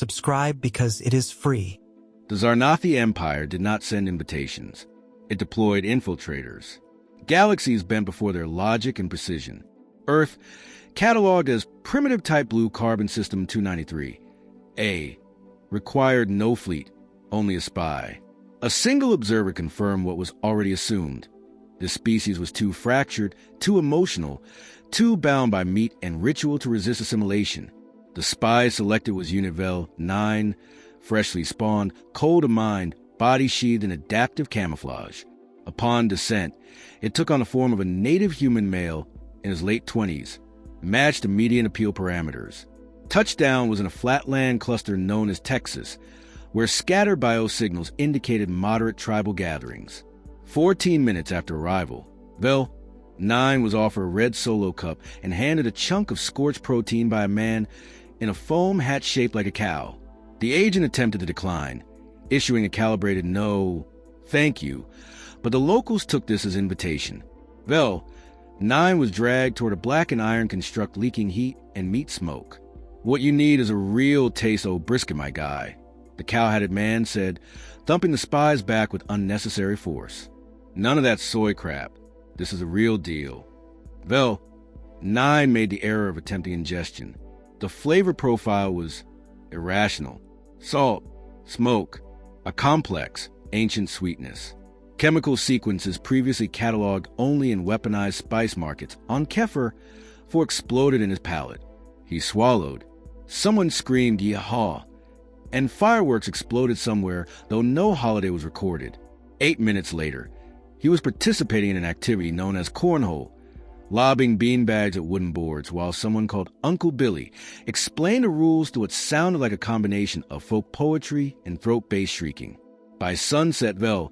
Subscribe because it is free. The Zarnathi Empire did not send invitations. It deployed infiltrators. Galaxies bent before their logic and precision. Earth, cataloged as Primitive Type Blue Carbon System 293. A. Required no fleet, only a spy. A single observer confirmed what was already assumed. This species was too fractured, too emotional, too bound by meat and ritual to resist assimilation. The spy selected was Unit Vel 9, freshly spawned, cold of mind, body sheathed in adaptive camouflage. Upon descent, it took on the form of a native human male in his late 20s, matched the median appeal parameters. Touchdown was in a flatland cluster known as Texas, where scattered biosignals indicated moderate tribal gatherings. 14 minutes after arrival, Vel 9 was offered a red solo cup and handed a chunk of scorched protein by a man in a foam hat shaped like a cow. The agent attempted to decline, issuing a calibrated no, thank you, but the locals took this as invitation. Vel 9 was dragged toward a black and iron construct leaking heat and meat smoke. What you need is a real taste of brisket, my guy, the cow-hatted man said, thumping the spy's back with unnecessary force. None of that soy crap. This is a real deal. Vel 9 made the error of attempting ingestion. The flavor profile was irrational. Salt, smoke, a complex, ancient sweetness. Chemical sequences previously cataloged only in weaponized spice markets on Kefir for exploded in his palate. He swallowed. Someone screamed "Yeehaw!" and fireworks exploded somewhere, though no holiday was recorded. 8 minutes later, he was participating in an activity known as cornhole, lobbing beanbags at wooden boards while someone called Uncle Billy explained the rules to what sounded like a combination of folk poetry and throat-bass shrieking. By sunset, Vel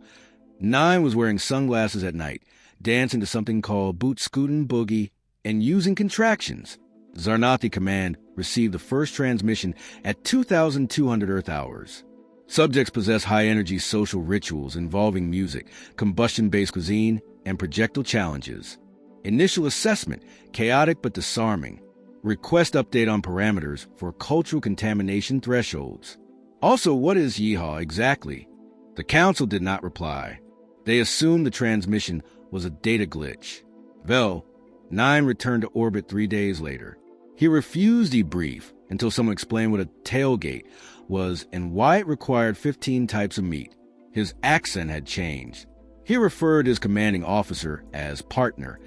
9 was wearing sunglasses at night, dancing to something called Boot Scootin' Boogie and using contractions. Zarnathi Command received the first transmission at 2,200 Earth hours. Subjects possess high-energy social rituals involving music, combustion-based cuisine, and projectile challenges. Initial assessment, chaotic but disarming. Request update on parameters for cultural contamination thresholds. Also, what is Yeehaw exactly? The Council did not reply. They assumed the transmission was a data glitch. Vel 9 returned to orbit 3 days later. He refused debrief until someone explained what a tailgate was and why it required 15 types of meat. His accent had changed. He referred to his commanding officer as partner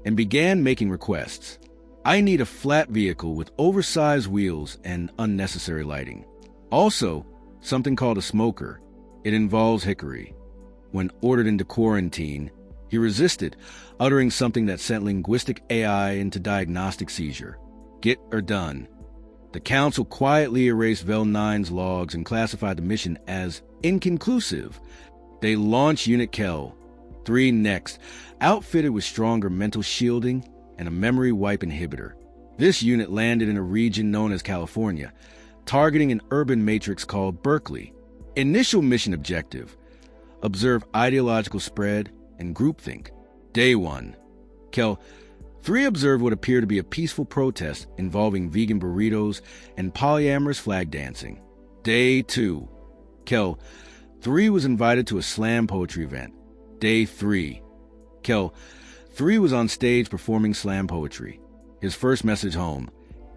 and began making requests. I need a flat vehicle with oversized wheels and unnecessary lighting. Also, something called a smoker. It involves hickory. When ordered into quarantine, he resisted, uttering something that sent linguistic AI into diagnostic seizure. Get or done. The Council quietly erased Vel 9's logs and classified the mission as inconclusive. They launched Unit Kel 3 next, outfitted with stronger mental shielding and a memory wipe inhibitor. This unit landed in a region known as California, targeting an urban matrix called Berkeley. Initial mission objective: observe ideological spread and groupthink. Day 1. Kel 3 observed what appeared to be a peaceful protest involving vegan burritos and polyamorous flag dancing. Day 2. Kel 3 was invited to a slam poetry event. Day 3. Kel 3 was on stage performing slam poetry. His first message home: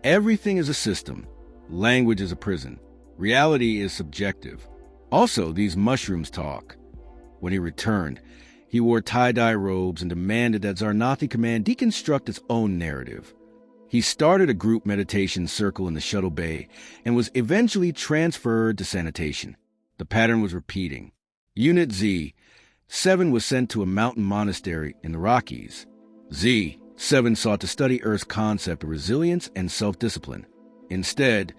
everything is a system. Language is a prison. Reality is subjective. Also, these mushrooms talk. When he returned, he wore tie-dye robes and demanded that Zarnathi Command deconstruct its own narrative. He started a group meditation circle in the shuttle bay and was eventually transferred to sanitation. The pattern was repeating. Unit Z-7 was sent to a mountain monastery in the Rockies. Z-7 sought to study Earth's concept of resilience and self-discipline. Instead,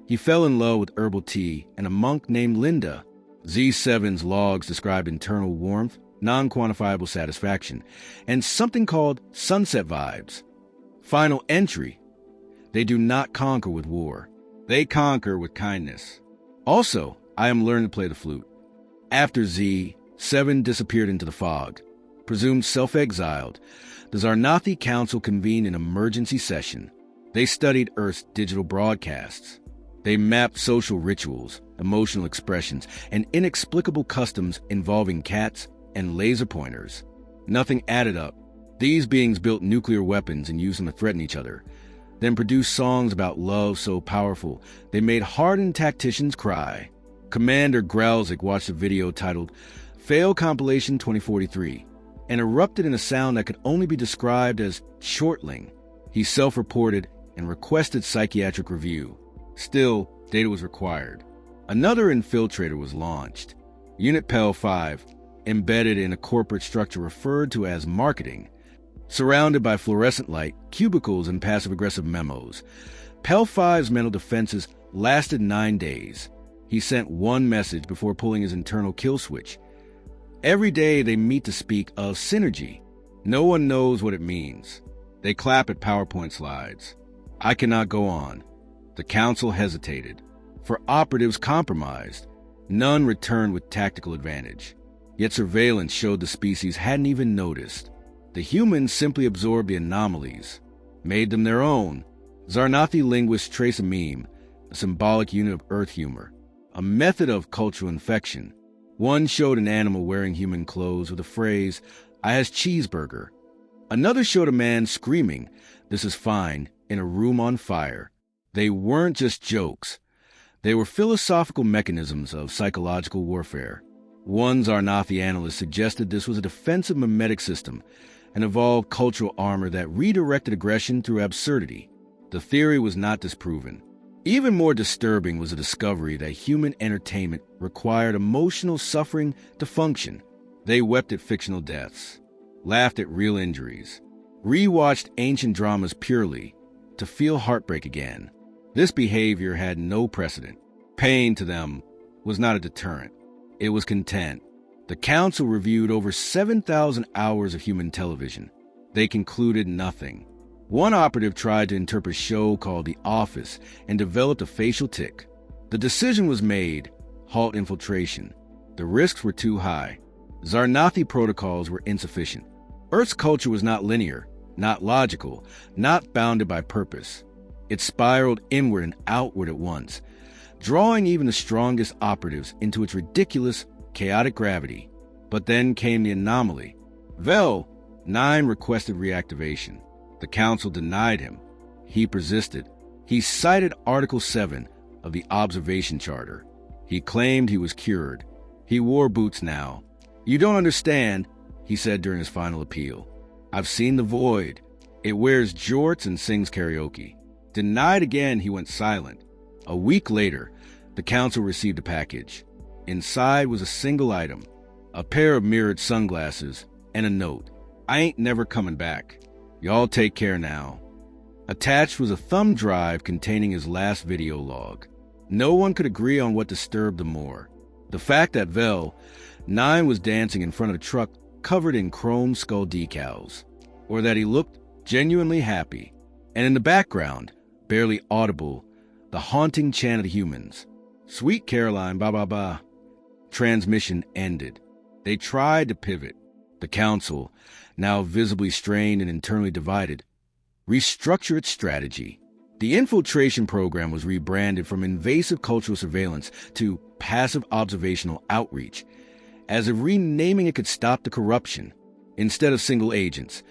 he fell in love with herbal tea and a monk named Linda. Z-7's logs described internal warmth, non-quantifiable satisfaction, and something called sunset vibes. Final entry: they do not conquer with war. They conquer with kindness. Also, I am learning to play the flute. After Z-7 disappeared into the fog, presumed self-exiled, the Zarnathi Council convened an emergency session. They studied Earth's digital broadcasts. They mapped social rituals, emotional expressions, and inexplicable customs involving cats and laser pointers. Nothing added up. These beings built nuclear weapons and used them to threaten each other, then produced songs about love so powerful they made hardened tacticians cry. Commander Grauzik watched a video titled Fail Compilation 2043 and erupted in a sound that could only be described as chortling. He self-reported and requested psychiatric review. Still, data was required. Another infiltrator was launched. Unit PEL 5, embedded in a corporate structure referred to as marketing. Surrounded by fluorescent light, cubicles, and passive-aggressive memos, PEL 5's mental defenses lasted 9 days. He sent one message before pulling his internal kill switch. Every day they meet to speak of synergy. No one knows what it means. They clap at PowerPoint slides. I cannot go on. The council hesitated. For operatives compromised, none returned with tactical advantage. Yet surveillance showed the species hadn't even noticed. The humans simply absorbed the anomalies, made them their own. Zarnathi linguists trace a meme, a symbolic unit of Earth humor, a method of cultural infection. One showed an animal wearing human clothes with the phrase, "I has cheeseburger." Another showed a man screaming, "This is fine," in a room on fire. They weren't just jokes. They were philosophical mechanisms of psychological warfare. One Zarnathi analyst suggested this was a defensive mimetic system, an evolved cultural armor that redirected aggression through absurdity. The theory was not disproven. Even more disturbing was the discovery that human entertainment required emotional suffering to function. They wept at fictional deaths, laughed at real injuries, rewatched ancient dramas purely to feel heartbreak again. This behavior had no precedent. Pain to them was not a deterrent. It was content. The council reviewed over 7,000 hours of human television. They concluded nothing. One operative tried to interpret a show called The Office and developed a facial tic. The decision was made: halt infiltration. The risks were too high. Zarnathi protocols were insufficient. Earth's culture was not linear, not logical, not bounded by purpose. It spiraled inward and outward at once, drawing even the strongest operatives into its ridiculous, chaotic gravity. But then came the anomaly. Vel 9 requested reactivation. The council denied him. He persisted. He cited Article 7 of the Observation Charter. He claimed he was cured. He wore boots now. "You don't understand," he said during his final appeal. "I've seen the void. It wears jorts and sings karaoke." Denied again, he went silent. A week later, the council received a package. Inside was a single item, a pair of mirrored sunglasses, and a note. "I ain't never coming back. Y'all take care now." Attached was a thumb drive containing his last video log. No one could agree on what disturbed them more: the fact that Vel 9 was dancing in front of a truck covered in chrome skull decals, or that he looked genuinely happy. And in the background, barely audible, the haunting chant of the humans. "Sweet Caroline, ba ba ba." Transmission ended. They tried to pivot. The council, now visibly strained and internally divided, restructured its strategy. The infiltration program was rebranded from invasive cultural surveillance to passive observational outreach, as if renaming it could stop the corruption. Instead of single agents,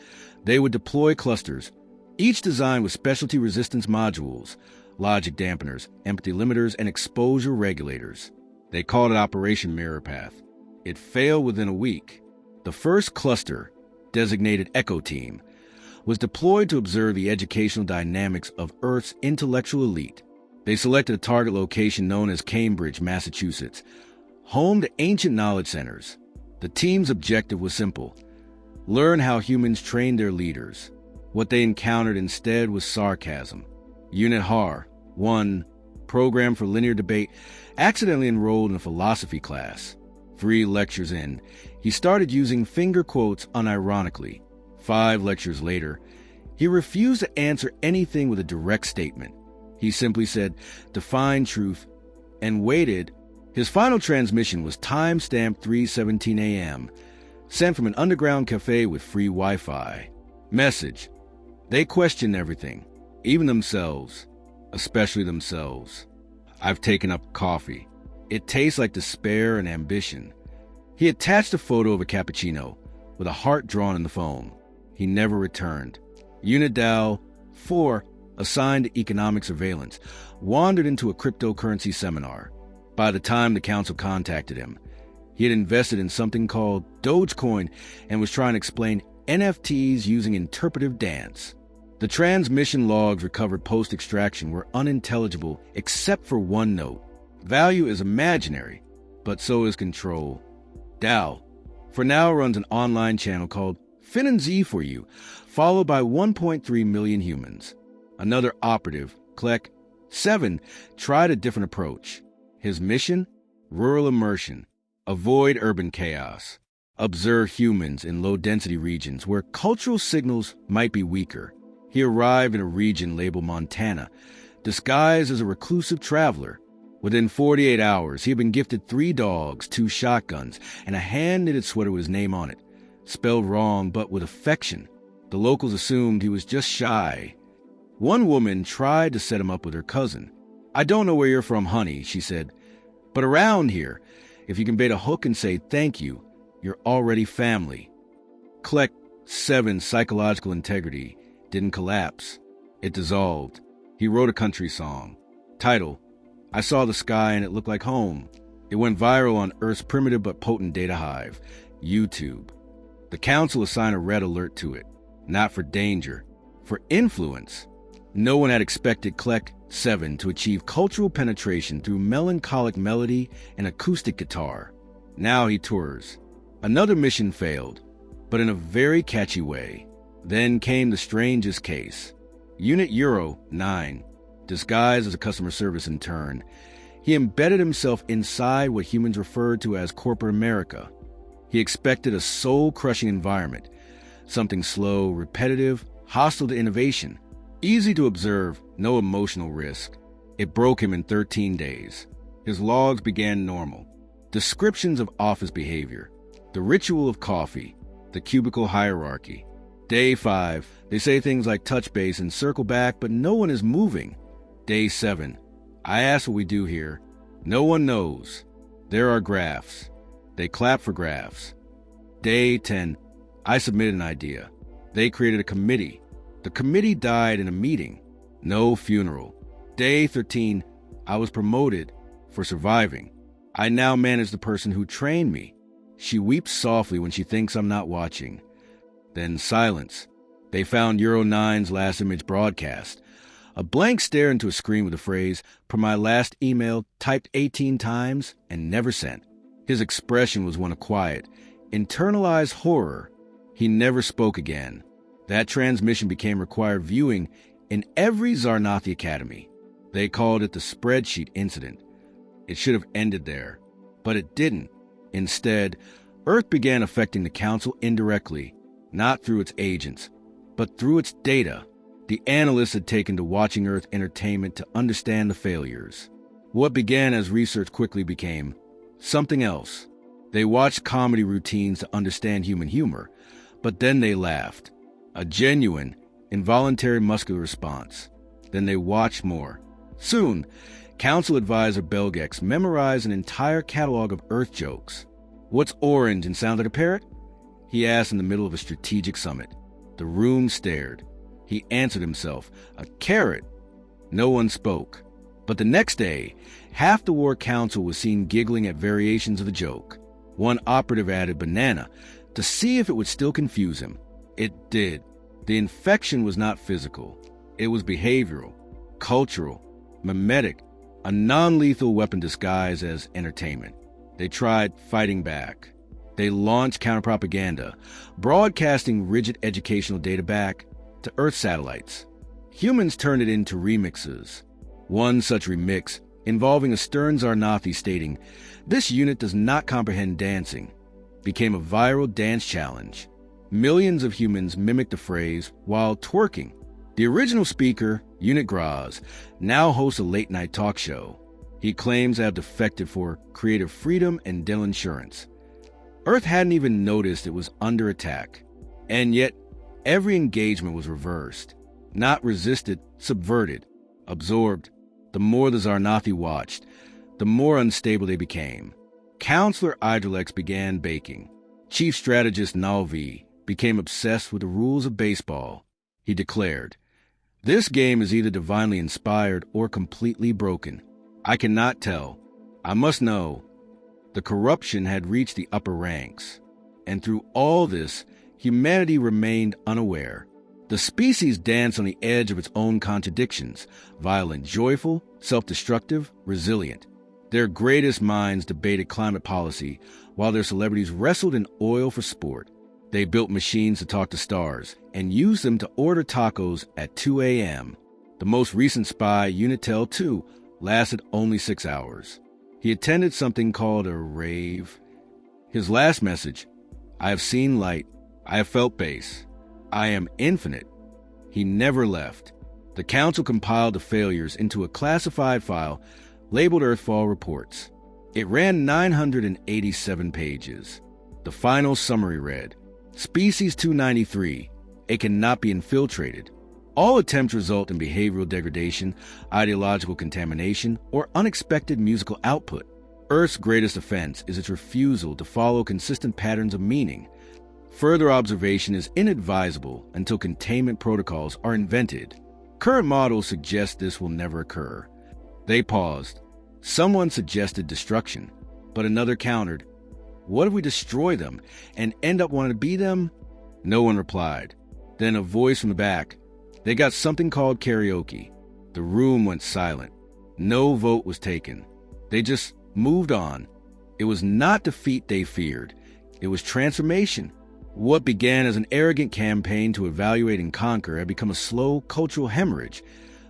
they would deploy clusters, each designed with specialty resistance modules, logic dampeners, empathy limiters, and exposure regulators. They called it Operation Mirror Path. It failed within a week. The first cluster, designated Echo Team, was deployed to observe the educational dynamics of Earth's intellectual elite. They selected a target location known as Cambridge, Massachusetts, home to ancient knowledge centers. The team's objective was simple: learn how humans trained their leaders. What they encountered instead was sarcasm. Unit HAR 1, Program for Linear Debate, accidentally enrolled in a philosophy class. 3 lectures in, he started using finger quotes unironically. 5 lectures later, he refused to answer anything with a direct statement. He simply said, "Define truth," and waited. His final transmission was time-stamped 3:17 a.m., sent from an underground cafe with free Wi-Fi. Message: they questioned everything, even themselves, especially themselves. I've taken up coffee. It tastes like despair and ambition. He attached a photo of a cappuccino with a heart drawn in the foam. He never returned. Unit Dal 4, assigned to economic surveillance, wandered into a cryptocurrency seminar. By the time the council contacted him, he had invested in something called Dogecoin and was trying to explain NFTs using interpretive dance. The transmission logs recovered post-extraction were unintelligible except for one note. Value is imaginary, but so is control. Dal, for now, runs an online channel called Fin and Z for You, followed by 1.3 million humans. Another operative, Klek 7, tried a different approach. His mission? Rural immersion. Avoid urban chaos. Observe humans in low-density regions where cultural signals might be weaker. He arrived in a region labeled Montana, disguised as a reclusive traveler. Within 48 hours, he had been gifted 3 dogs, 2 shotguns, and a hand-knitted sweater with his name on it. Spelled wrong, but with affection. The locals assumed he was just shy. One woman tried to set him up with her cousin. "I don't know where you're from, honey," she said, "but around here, if you can bait a hook and say thank you, you're already family." Klek 7's psychological integrity didn't collapse. It dissolved. He wrote a country song. Title, "I Saw the Sky and It Looked Like Home." It went viral on Earth's primitive but potent data hive, YouTube. The council assigned a red alert to it, not for danger, for influence. No one had expected Klek 7 to achieve cultural penetration through melancholic melody and acoustic guitar. Now he tours. Another mission failed, but in a very catchy way. Then came the strangest case. Unit Euro 9, disguised as a customer service intern, he embedded himself inside what humans referred to as corporate America. He expected a soul-crushing environment, something slow, repetitive, hostile to innovation, easy to observe, no emotional risk. It broke him in 13 days. His logs began normal. Descriptions of office behavior, the ritual of coffee, the cubicle hierarchy. Day 5, they say things like touch base and circle back, but no one is moving. Day 7, I ask what we do here. No one knows. There are graphs. They clap for graphs. Day 10, I submitted an idea. They created a committee. The committee died in a meeting. No funeral. Day 13, I was promoted for surviving. I now manage the person who trained me. She weeps softly when she thinks I'm not watching. Then silence. They found Euro 9's last image broadcast. A blank stare into a screen with the phrase, "Per my last email, typed 18 times and never sent." His expression was one of quiet, internalized horror. He never spoke again. That transmission became required viewing in every Zarnathi Academy. They called it the spreadsheet incident. It should have ended there, but it didn't. Instead, Earth began affecting the Council indirectly, not through its agents, but through its data. The analysts had taken to watching Earth entertainment to understand the failures. What began as research quickly became something else. They watched comedy routines to understand human humor, but then they laughed. A genuine, involuntary muscular response. Then they watched more. Soon, Council Advisor Belgex memorized an entire catalog of Earth jokes. "What's orange and sound like a parrot?" he asked in the middle of a strategic summit. The room stared. He answered himself, "A carrot." No one spoke. But the next day, half the War Council was seen giggling at variations of the joke. One operative added banana to see if it would still confuse him. It did. The infection was not physical. It was behavioral, cultural, mimetic, a non-lethal weapon disguised as entertainment. They tried fighting back. They launched counterpropaganda, broadcasting rigid educational data back to Earth satellites. Humans turned it into remixes. One such remix, involving a stern Zarnathi stating, "This unit does not comprehend dancing," became a viral dance challenge. Millions of humans mimicked the phrase while twerking. The original speaker, Unit Graz, now hosts a late-night talk show. He claims to have defected for creative freedom and dental insurance. Earth hadn't even noticed it was under attack. And yet, every engagement was reversed. Not resisted, subverted, absorbed, The more the Zarnathi watched, the more unstable they became. Counselor Idrelex began baking. Chief strategist Nalvi became obsessed with the rules of baseball. He declared, "This game is either divinely inspired or completely broken. I cannot tell. I must know." The corruption had reached the upper ranks. And through all this, humanity remained unaware. The species danced on the edge of its own contradictions, violent, joyful, self-destructive, resilient. Their greatest minds debated climate policy, while their celebrities wrestled in oil for sport. They built machines to talk to stars, and used them to order tacos at 2 a.m. The most recent spy, Unitel 2, lasted only 6 hours. He attended something called a rave. His last message, "I have seen light. I have felt base. I am infinite." He never left. The council compiled the failures into a classified file labeled Earthfall Reports. It ran 987 pages. The final summary read, Species 293, it cannot be infiltrated. All attempts result in behavioral degradation, ideological contamination, or unexpected musical output. Earth's greatest offense is its refusal to follow consistent patterns of meaning. Further observation is inadvisable until containment protocols are invented. Current models suggest this will never occur. They paused. Someone suggested destruction, but another countered, "What if we destroy them and end up wanting to be them?" No one replied. Then a voice from the back, "They got something called karaoke." The room went silent. No vote was taken. They just moved on. It was not defeat they feared. It was transformation. What began as an arrogant campaign to evaluate and conquer had become a slow cultural hemorrhage,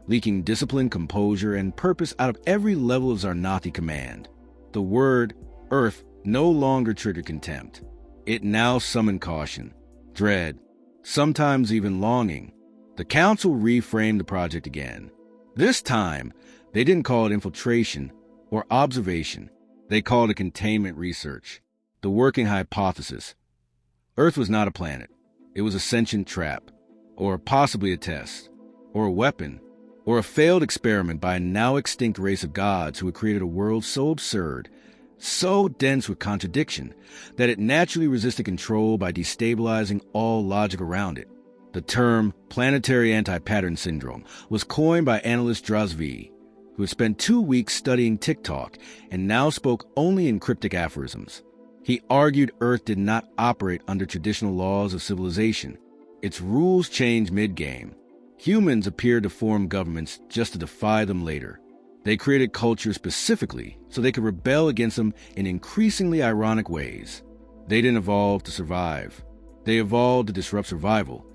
leaking discipline, composure, and purpose out of every level of Zarnathi command. The word Earth no longer triggered contempt. It now summoned caution, dread, sometimes even longing. The council reframed the project again. This time, they didn't call it infiltration or observation. They called it containment research. The working hypothesis. Earth was not a planet. It was a sentient trap, or possibly a test, or a weapon, or a failed experiment by a now extinct race of gods who had created a world so absurd, so dense with contradiction, that it naturally resisted control by destabilizing all logic around it. The term planetary anti-pattern syndrome was coined by analyst Drazvi, who had spent 2 weeks studying TikTok and now spoke only in cryptic aphorisms. He argued Earth did not operate under traditional laws of civilization. Its rules changed mid-game. Humans appeared to form governments just to defy them later. They created cultures specifically so they could rebel against them in increasingly ironic ways. They didn't evolve to survive. They evolved to disrupt survival,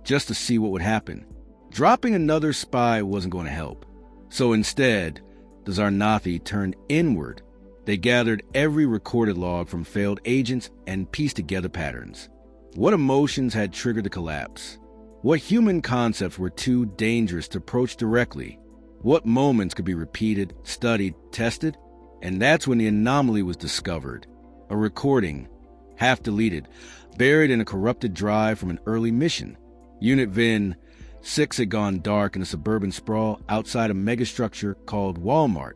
just to see what would happen. Dropping another spy wasn't going to help. So instead, the Zarnathi turned inward. They gathered every recorded log from failed agents and pieced together patterns. What emotions had triggered the collapse? What human concepts were too dangerous to approach directly? What moments could be repeated, studied, tested? And that's when the anomaly was discovered. A recording, half deleted, buried in a corrupted drive from an early mission. Unit VIN 6 had gone dark in a suburban sprawl outside a megastructure called Walmart.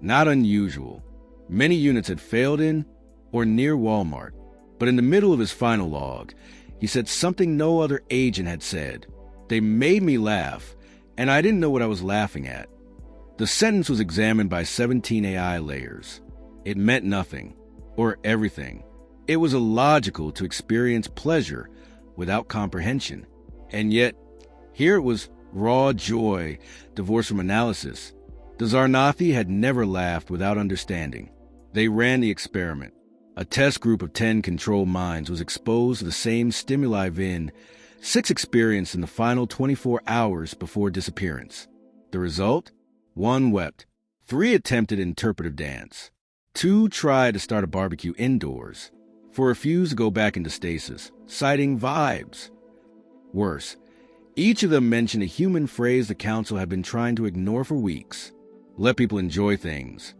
Not unusual. Many units had failed in or near Walmart. But in the middle of his final log, he said something no other agent had said. They made me laugh, and I didn't know what I was laughing at. The sentence was examined by 17 AI layers. It meant nothing, or everything. It was illogical to experience pleasure without comprehension. And yet, here it was raw joy, divorced from analysis. The Zarnathi had never laughed without understanding. They ran the experiment. A test group of 10 controlled minds was exposed to the same stimuli VIN 6 experienced in the final 24 hours before disappearance. The result? 1 wept. 3 attempted interpretive dance. 2 tried to start a barbecue indoors. 4 refused to go back into stasis, citing vibes. Worse, each of them mentioned a human phrase the council had been trying to ignore for weeks. Let people enjoy things.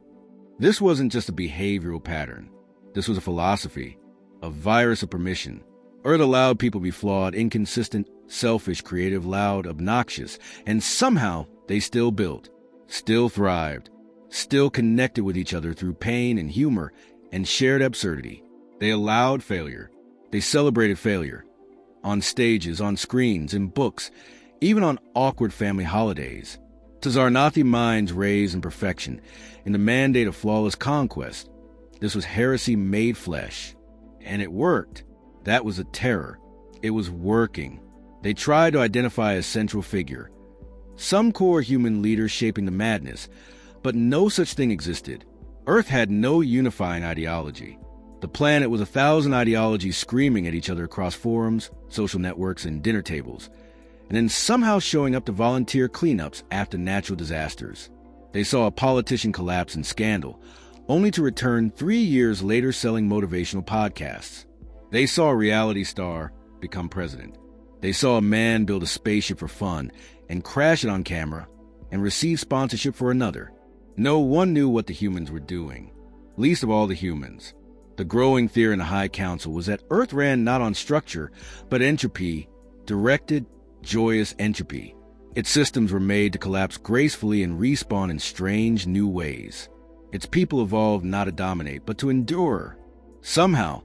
This wasn't just a behavioral pattern. This was a philosophy, a virus of permission. Earth allowed people to be flawed, inconsistent, selfish, creative, loud, obnoxious, and somehow they still built. still thrived, still connected with each other through pain and humor and shared absurdity. They allowed failure. They celebrated failure. On stages, on screens, in books, even on awkward family holidays. To Zarnathi minds raised in perfection, in the mandate of flawless conquest, this was heresy made flesh. And it worked. That was a terror. It was working. They tried to identify a central figure, some core human leader shaping the madness, but no such thing existed. Earth had no unifying ideology. The planet was 1,000 ideologies screaming at each other across forums, social networks, and dinner tables, and then somehow showing up to volunteer cleanups after natural disasters. They saw a politician collapse in scandal, only to return 3 years later selling motivational podcasts. They saw a reality star become president. They saw a man build a spaceship for fun and crash it on camera and receive sponsorship for another. No one knew what the humans were doing, least of all the humans. The growing theory in the High Council was that Earth ran not on structure, but entropy, directed, joyous entropy. Its systems were made to collapse gracefully and respawn in strange new ways. Its people evolved not to dominate, but to endure. Somehow,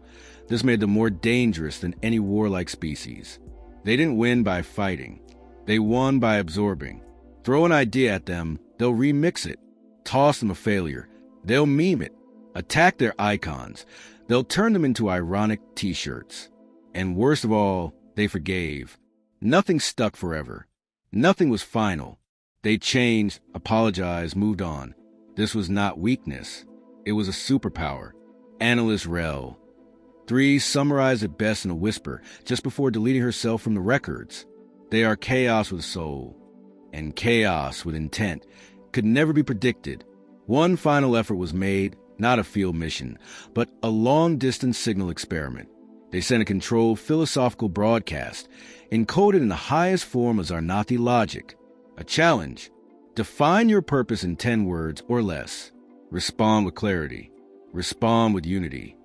this made them more dangerous than any warlike species. They didn't win by fighting. They won by absorbing. Throw an idea at them, they'll remix it. Toss them a failure, they'll meme it. Attack their icons, they'll turn them into ironic t-shirts. And worst of all, they forgave. Nothing stuck forever. Nothing was final. They changed, apologized, moved on. This was not weakness. It was a superpower. Analyst Rel. 3 summarized it best in a whisper, just before deleting herself from the records. They are chaos with soul, and chaos with intent could never be predicted. One final effort was made, not a field mission, but a long-distance signal experiment. They sent a controlled philosophical broadcast, encoded in the highest form of Zarnathi logic. A challenge. Define your purpose in 10 words or less. Respond with clarity. Respond with unity.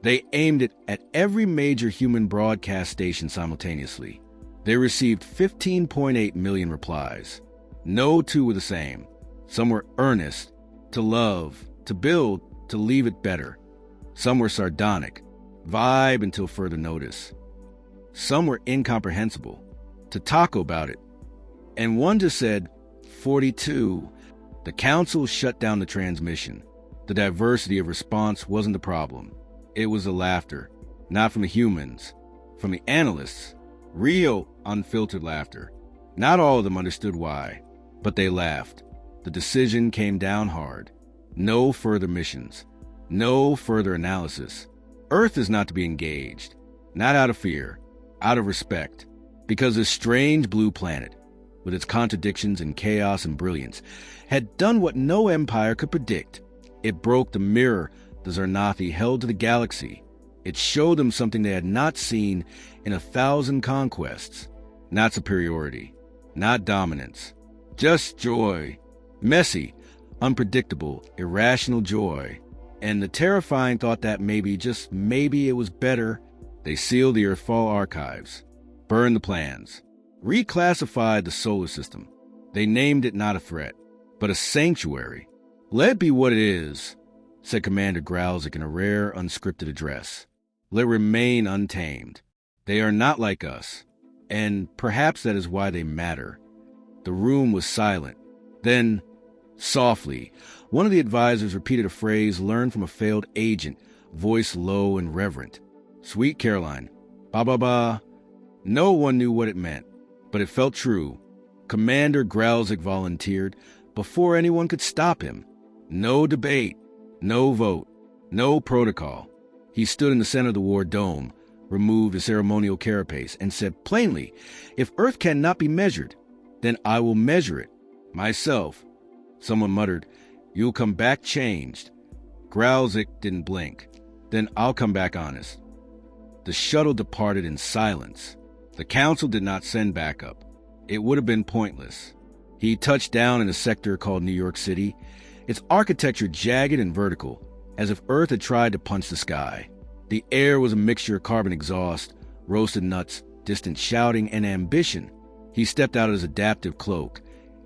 They aimed it at every major human broadcast station simultaneously. They received 15.8 million replies. No two were the same. Some were earnest, to love, to build, to leave it better. Some were sardonic, vibe until further notice. Some were incomprehensible, to talk about it. And one just said, 42. The council shut down the transmission. The diversity of response wasn't the problem. It was the laughter, not from the humans, from the analysts. Real, unfiltered laughter. Not all of them understood why, but they laughed. The decision came down hard. No further missions. No further analysis. Earth is not to be engaged. Not out of fear, out of respect. Because this strange blue planet, with its contradictions and chaos and brilliance, had done what no empire could predict. It broke the mirror the Zarnathi held to the galaxy. It showed them something they had not seen in 1,000 conquests. Not superiority, not dominance, just joy. Messy, unpredictable, irrational joy. And the terrifying thought that maybe, just maybe, it was better. They sealed the Earthfall archives, burned the plans, reclassified the solar system. They named it not a threat, but a sanctuary. Let it be what it is, said Commander Growlzik in a rare, unscripted address. Let it remain untamed. They are not like us, and perhaps that is why they matter. The room was silent. Then, softly, one of the advisors repeated a phrase learned from a failed agent, voice low and reverent. Sweet Caroline. Ba-ba-ba. No one knew what it meant, but it felt true. Commander Growlzik volunteered before anyone could stop him. No debate. No vote, no protocol. He stood in the center of the war dome, removed his ceremonial carapace, and said plainly, if Earth cannot be measured, then I will measure it. Myself. Someone muttered, you'll come back changed. Growlzik didn't blink. Then I'll come back honest. The shuttle departed in silence. The council did not send backup. It would have been pointless. He touched down in a sector called New York City, its architecture jagged and vertical, as if Earth had tried to punch the sky. The air was a mixture of carbon exhaust, roasted nuts, distant shouting, and ambition. He stepped out of his adaptive cloak,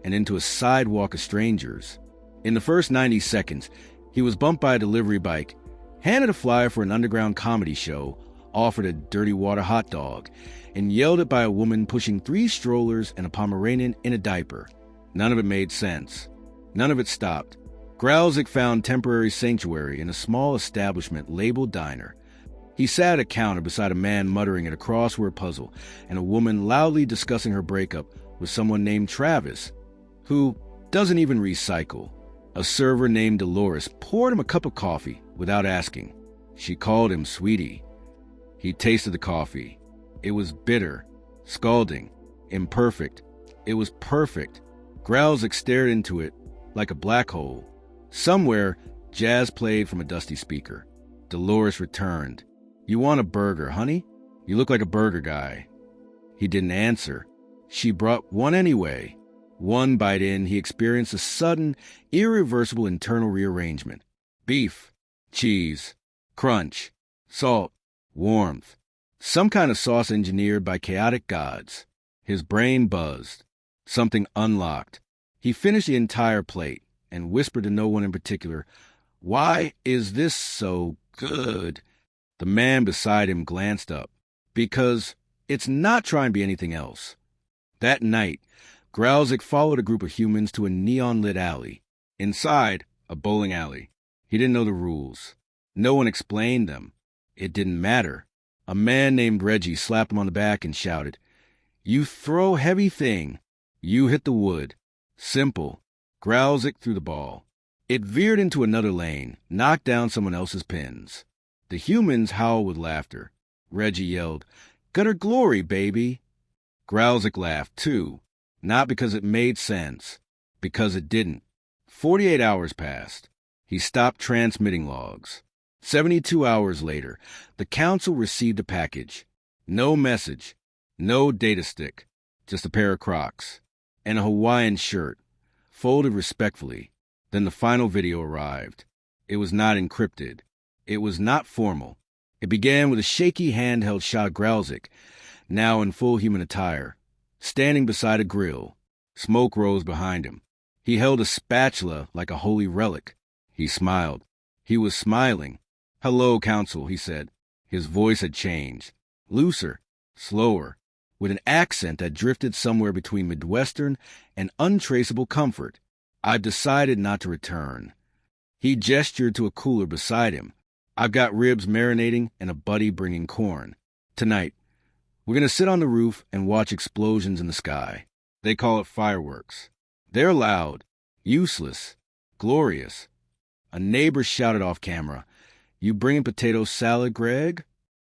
and into a sidewalk of strangers. In the first 90 seconds, he was bumped by a delivery bike, handed a flyer for an underground comedy show, offered a dirty water hot dog, and yelled at by a woman pushing 3 strollers and a Pomeranian in a diaper. None of it made sense. None of it stopped. Grauzik found temporary sanctuary in a small establishment labeled diner. He sat at a counter beside a man muttering at a crossword puzzle and a woman loudly discussing her breakup with someone named Travis, who doesn't even recycle. A server named Dolores poured him a cup of coffee without asking. She called him sweetie. He tasted the coffee. It was bitter, scalding, imperfect. It was perfect. Grauzik stared into it like a black hole. Somewhere, jazz played from a dusty speaker. Dolores returned. "You want a burger, honey? You look like a burger guy." He didn't answer. She brought one anyway. One bite in, he experienced a sudden, irreversible internal rearrangement. Beef, cheese, crunch, salt, warmth. Some kind of sauce engineered by chaotic gods. His brain buzzed. Something unlocked. He finished the entire plate and whispered to no one in particular, "Why is this so good?" The man beside him glanced up. "Because it's not trying to be anything else." That night, Grauzik followed a group of humans to a neon-lit alley. Inside, a bowling alley. He didn't know the rules. No one explained them. It didn't matter. A man named Reggie slapped him on the back and shouted, "You throw heavy thing. You hit the wood." Simple. Grauzik threw the ball. It veered into another lane, knocked down someone else's pins. The humans howled with laughter. Reggie yelled, "Gutter glory, baby." Grauzik laughed, too. Not because it made sense. Because it didn't. 48 hours passed. He stopped transmitting logs. 72 hours later, the council received a package. No message. No data stick. Just a pair of Crocs. And a Hawaiian shirt, folded respectfully. Then the final video arrived. It was not encrypted. It was not formal. It began with a shaky handheld shot of Grauzik, now in full human attire, standing beside a grill. Smoke rose behind him. He held a spatula like a holy relic. He smiled. He was smiling. "Hello, Council," he said. His voice had changed. Looser, slower, with an accent that drifted somewhere between Midwestern and untraceable comfort. "I've decided not to return." He gestured to a cooler beside him. "I've got ribs marinating and a buddy bringing corn. Tonight, we're going to sit on the roof and watch explosions in the sky. They call it fireworks. They're loud, useless, glorious." A neighbor shouted off camera, "You bringing potato salad, Greg?"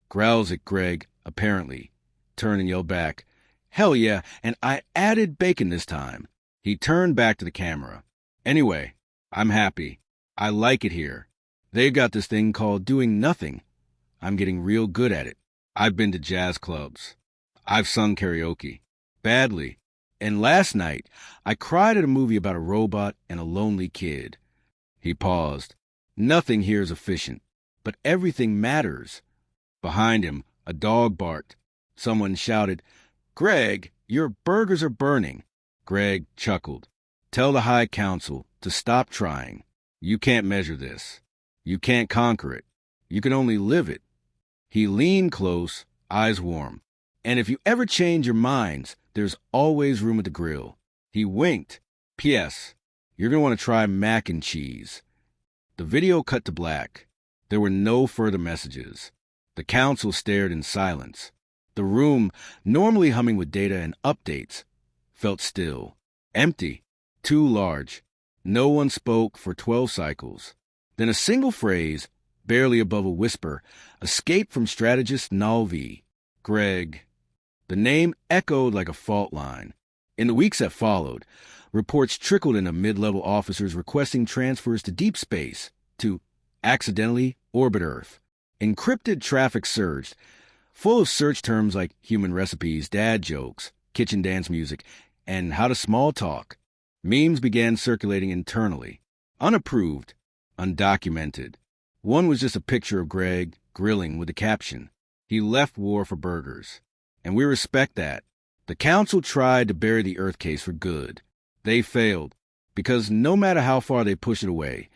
Grauzik, Greg, apparently, turned and yelled back, "Hell yeah, and I added bacon this time." He turned back to the camera. "Anyway, I'm happy. I like it here. They've got this thing called doing nothing. I'm getting real good at it. I've been to jazz clubs. I've sung karaoke. Badly. And last night, I cried at a movie about a robot and a lonely kid." He paused. "Nothing here is efficient, but everything matters." Behind him, a dog barked. Someone shouted, "Greg, your burgers are burning." Greg chuckled. "Tell the High Council to stop trying. You can't measure this. You can't conquer it. You can only live it." He leaned close, eyes warm. "And if you ever change your minds, there's always room at the grill." He winked. "P.S. You're going to want to try mac and cheese." The video cut to black. There were no further messages. The council stared in silence. The room, normally humming with data and updates, felt still. Empty. Too large. No one spoke for 12 cycles. Then a single phrase, barely above a whisper, escaped from strategist Nalvi. "Greg." The name echoed like a fault line. In the weeks that followed, reports trickled in of mid-level officers requesting transfers to deep space, to accidentally orbit Earth. Encrypted traffic surged, full of search terms like human recipes, dad jokes, kitchen dance music, and how to small talk. Memes began circulating internally, unapproved, undocumented. One was just a picture of Greg grilling with the caption, "He left war for burgers." And we respect that. The council tried to bury the Earth case for good. They failed, because no matter how far they pushed it away,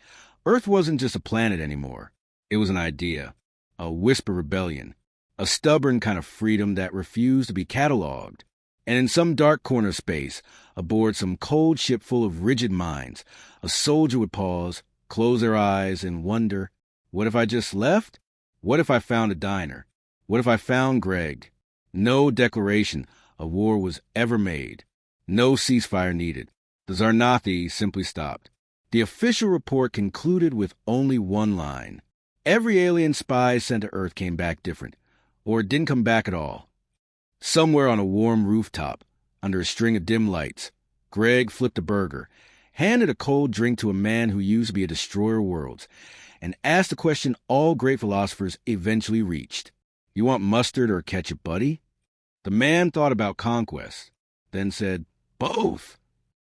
Earth wasn't just a planet anymore. It was an idea, a whisper rebellion, a stubborn kind of freedom that refused to be cataloged. And in some dark corner of space, aboard some cold ship full of rigid minds, a soldier would pause, close their eyes, and wonder, what if I just left? What if I found a diner? What if I found Greg? No declaration of war was ever made. No ceasefire needed. The Zarnathi simply stopped. The official report concluded with only one line. Every alien spy sent to Earth came back different, or didn't come back at all. Somewhere on a warm rooftop, under a string of dim lights, Greg flipped a burger, handed a cold drink to a man who used to be a destroyer of worlds, and asked the question all great philosophers eventually reached. You want mustard or ketchup, buddy? The man thought about conquest, then said, both.